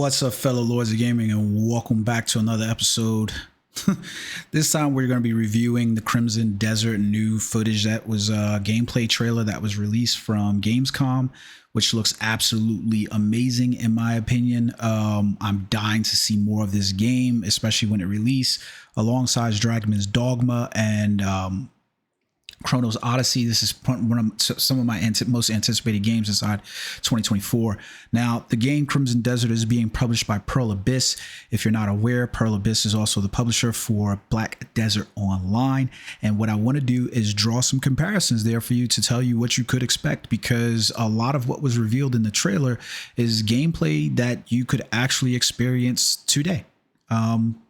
What's up, fellow Lords of Gaming, and welcome back to another episode. This time we're going to be reviewing the Crimson Desert new footage that was a gameplay trailer that was released from Gamescom, which looks absolutely amazing in my opinion. I'm dying to see more of this game, especially when it releases alongside Dragon's Dogma and Chronos Odyssey. This is one of some of my most anticipated games inside 2024. Now, the game Crimson Desert is being published by Pearl Abyss. If you're not aware, Pearl Abyss is also the publisher for Black Desert Online. And what I want to do is draw some comparisons there for you to tell you what you could expect, because a lot of what was revealed in the trailer is gameplay that you could actually experience today.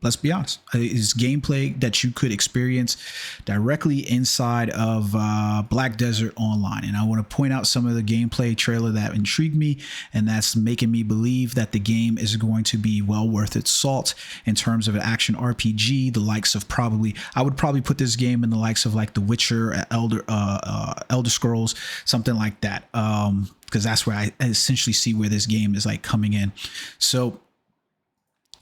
Let's be honest, it's gameplay that you could experience directly inside of Black Desert Online. And I want to point out some of the gameplay trailer that intrigued me, and that's making me believe that the game is going to be well worth its salt in terms of an action RPG, the likes of I would probably put this game in the likes of like The Witcher, Elder Scrolls, something like that, because that's where I essentially see where this game is like coming in. So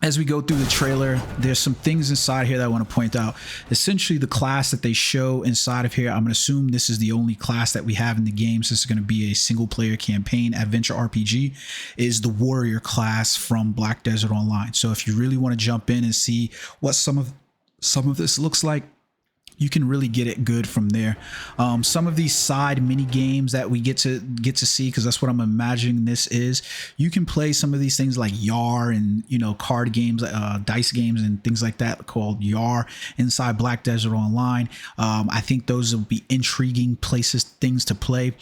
as we go through the trailer, there's some things inside here that I want to point out. Essentially, the class that they show inside of here, I'm going to assume this is the only class that we have in the game, since it's going to be a single player campaign adventure RPG, is the warrior class from Black Desert Online. So if you really want to jump in and see what some of this looks like, you can really get it good from there. Some of these side mini games that we get to see, because that's what I'm imagining this is. You can play some of these things like YAR and card games, dice games and things like that called YAR inside Black Desert Online. I think those will be intriguing things to play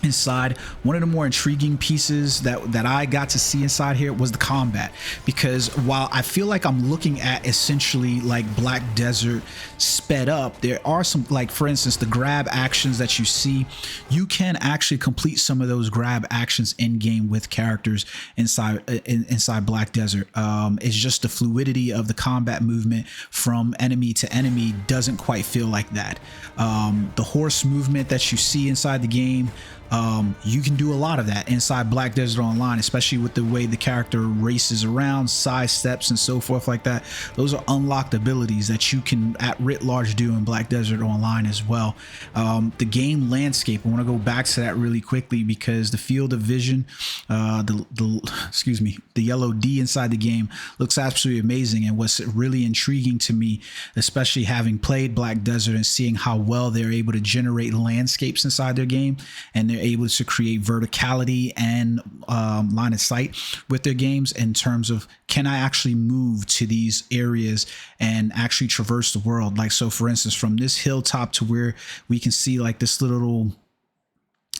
inside. One of the more intriguing pieces that I got to see inside here was the combat, because while I feel like I'm looking at essentially like Black Desert sped up, there are some, like for instance, the grab actions that you see, you can actually complete some of those grab actions in game with characters inside Black Desert. It's just the fluidity of the combat movement from enemy to enemy doesn't quite feel like that. The horse movement that you see inside the game, you can do a lot of that inside Black Desert Online, especially with the way the character races around, side steps and so forth like that. Those are unlocked abilities that you can at writ large do in Black Desert Online as well. The game landscape, I want to go back to that really quickly, because the field of vision, the yellow D inside the game looks absolutely amazing. And what's really intriguing to me, especially having played Black Desert and seeing how well they're able to generate landscapes inside their game, and they're able to create verticality and line of sight with their games in terms of, can I actually move to these areas and actually traverse the world? Like, so for instance, from this hilltop to where we can see like this little,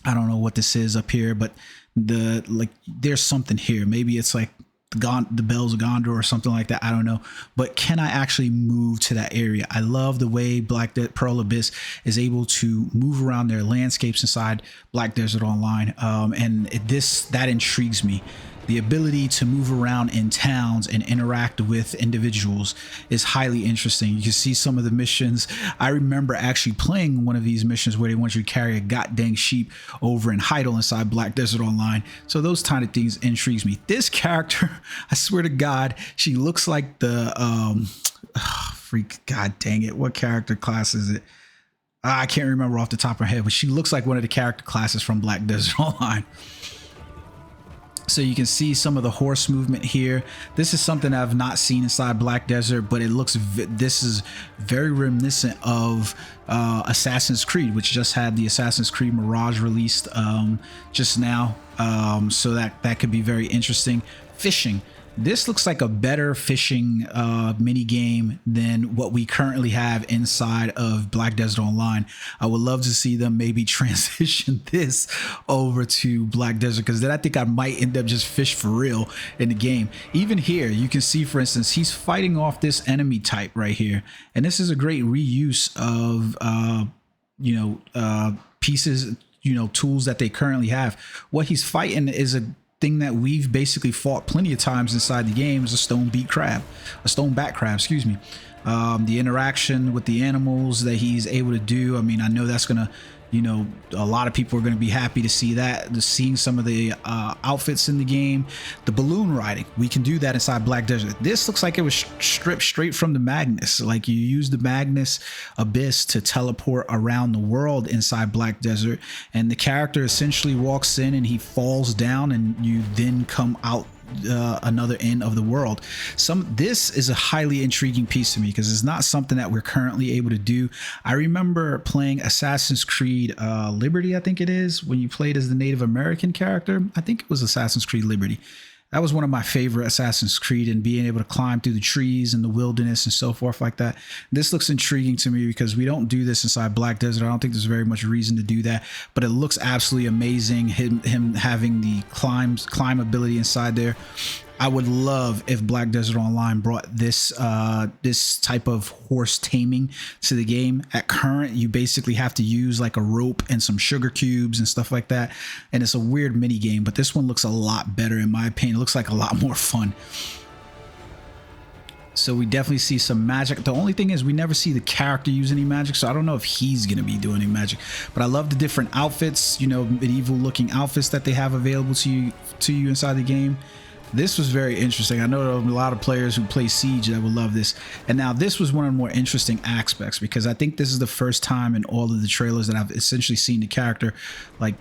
I don't know what this is up here, but there's something here. Maybe it's like the Bells of Gondor or something like that. I don't know, but can I actually move to that area? I love the way Pearl Abyss is able to move around their landscapes inside Black Desert Online, and that intrigues me. The ability to move around in towns and interact with individuals is highly interesting. You can see some of the missions. I remember actually playing one of these missions where they want you to carry a goddamn sheep over in Heidel inside Black Desert Online. So those kind of things intrigues me. This character, I swear to God, she looks like the God dang it, what character class is it? I can't remember off the top of my head, but she looks like one of the character classes from Black Desert Online. So you can see some of the horse movement here. This is something I've not seen inside Black Desert, but it looks, this is very reminiscent of Assassin's Creed, which just had the Assassin's Creed Mirage released just now. So that could be very interesting. Fishing. This looks like a better fishing mini game than what we currently have inside of Black Desert Online. I would love to see them maybe transition this over to Black Desert, because then I think I might end up just fish for real in the game. Even here, you can see, for instance, he's fighting off this enemy type right here. And this is a great reuse of, pieces, tools that they currently have. What he's fighting is a thing that we've basically fought plenty of times inside the game, is a stoneback crab, excuse me. The interaction with the animals that he's able to do, I mean, I know that's gonna You know, a lot of people are going to be happy to see that, seeing some of the outfits in the game. The balloon riding, we can do that inside Black Desert. This looks like it was stripped straight from the Magnus. Like, you use the Magnus Abyss to teleport around the world inside Black Desert, and the character essentially walks in and he falls down, and you then come out another end of the world. This is a highly intriguing piece to me because it's not something that we're currently able to do. I remember playing Assassin's Creed Liberty, I think it is, when you played as the Native American character. I think it was Assassin's Creed Liberty. That was one of my favorite Assassin's Creed, and being able to climb through the trees and the wilderness and so forth like that. This looks intriguing to me because we don't do this inside Black Desert. I don't think there's very much reason to do that, but it looks absolutely amazing. Him having the climb ability inside there. I would love if Black Desert Online brought this this type of horse taming to the game. At current, you basically have to use like a rope and some sugar cubes and stuff like that, and it's a weird mini game, but this one looks a lot better in my opinion. It looks like a lot more fun. So we definitely see some magic. The only thing is we never see the character use any magic, so I don't know if he's going to be doing any magic. But I love the different outfits, you know, medieval looking outfits that they have available to you inside the game. This was very interesting. I know there are a lot of players who play Siege that would love this. And now this was one of the more interesting aspects, because I think this is the first time in all of the trailers that I've essentially seen the character like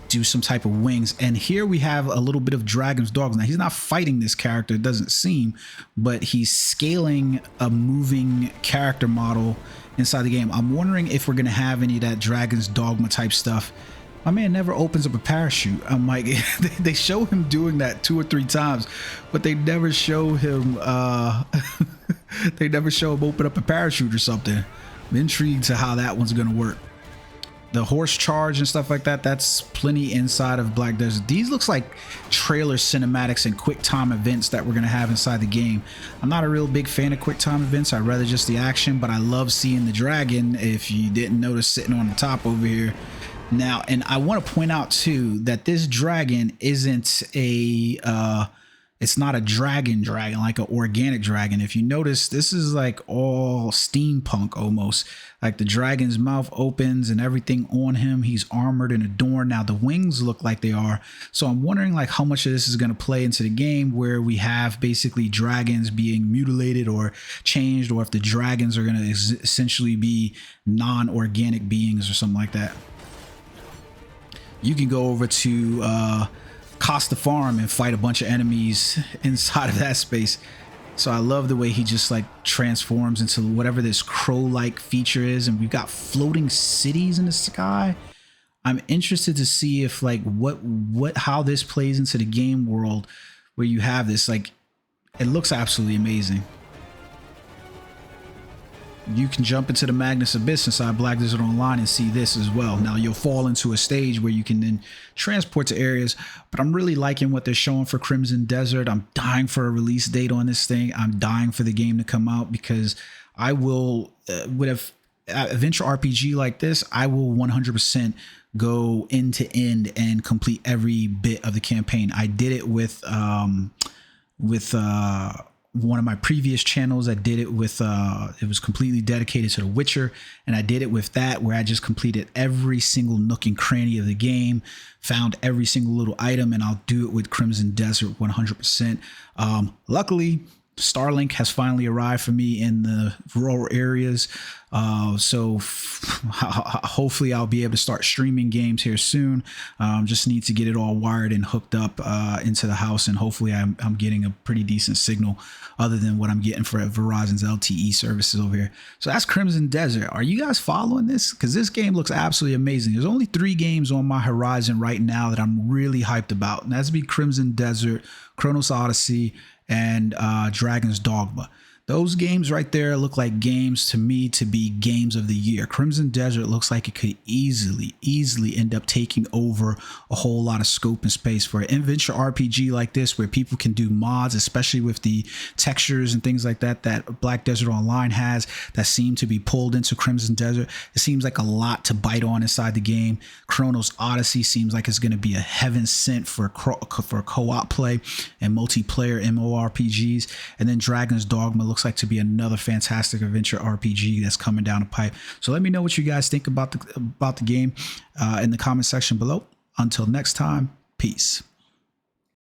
do some type of wings. And here we have a little bit of Dragon's Dogs. Now, he's not fighting this character, it doesn't seem, but he's scaling a moving character model inside the game. I'm wondering if we're going to have any of that Dragon's Dogma type stuff. My man never opens up a parachute. I'm like, they show him doing that 2 or 3 times, but they never show him they never show him open up a parachute or something. I'm intrigued to how that one's gonna work. The horse charge and stuff like that, that's plenty inside of Black Desert. These looks like trailer cinematics and quick time events that we're gonna have inside the game. I'm not a real big fan of quick time events. I'd rather just the action, but I love seeing the dragon, if you didn't notice, sitting on the top over here. Now, and I want to point out too that this dragon isn't it's not a dragon like an organic dragon. If you notice, this is like all steampunk almost. Like the dragon's mouth opens and everything on him. He's armored and adorned. Now the wings look like they are. So I'm wondering like how much of this is going to play into the game, where we have basically dragons being mutilated or changed, or if the dragons are going to essentially be non-organic beings or something like that. You can go over to Costa Farm and fight a bunch of enemies inside of that space. So I love the way he just like transforms into whatever this crow-like feature is, and we've got floating cities in the sky. I'm interested to see if like how this plays into the game world, where you have this, like, it looks absolutely amazing. You can jump into the Magnus Abyss inside Black Desert Online and see this as well. Now you'll fall into a stage where you can then transport to areas, but I'm really liking what they're showing for Crimson Desert. I'm dying for a release date on this thing. I'm dying for the game to come out, because I will, with an adventure RPG like this, I will 100% go end to end and complete every bit of the campaign. I did it with one of my previous channels. I did it with it was completely dedicated to The Witcher, and I did it with that, where I just completed every single nook and cranny of the game, found every single little item, and I'll do it with Crimson Desert 100%. Luckily, Starlink has finally arrived for me in the rural areas, so hopefully I'll be able to start streaming games here soon. Just need to get it all wired and hooked up into the house, and hopefully I'm getting a pretty decent signal, other than what I'm getting for Verizon's LTE services over here. So that's Crimson Desert. Are you guys following this? Because this game looks absolutely amazing. There's only 3 games on my horizon right now that I'm really hyped about, and that's be Crimson Desert, Chronos Odyssey, and Dragon's Dogma. Those games right there look like games to me to be games of the year. Crimson Desert looks like it could easily end up taking over a whole lot of scope and space for an adventure RPG like this, where people can do mods, especially with the textures and things like that that Black Desert Online has, that seem to be pulled into Crimson Desert. It seems like a lot to bite on inside the game. Chronos Odyssey seems like it's going to be a heaven sent for co-op play and multiplayer MMORPGs. And then Dragon's Dogma looks like to be another fantastic adventure RPG that's coming down the pipe. So let me know what you guys think about the game in the comment section below. Until next time, peace.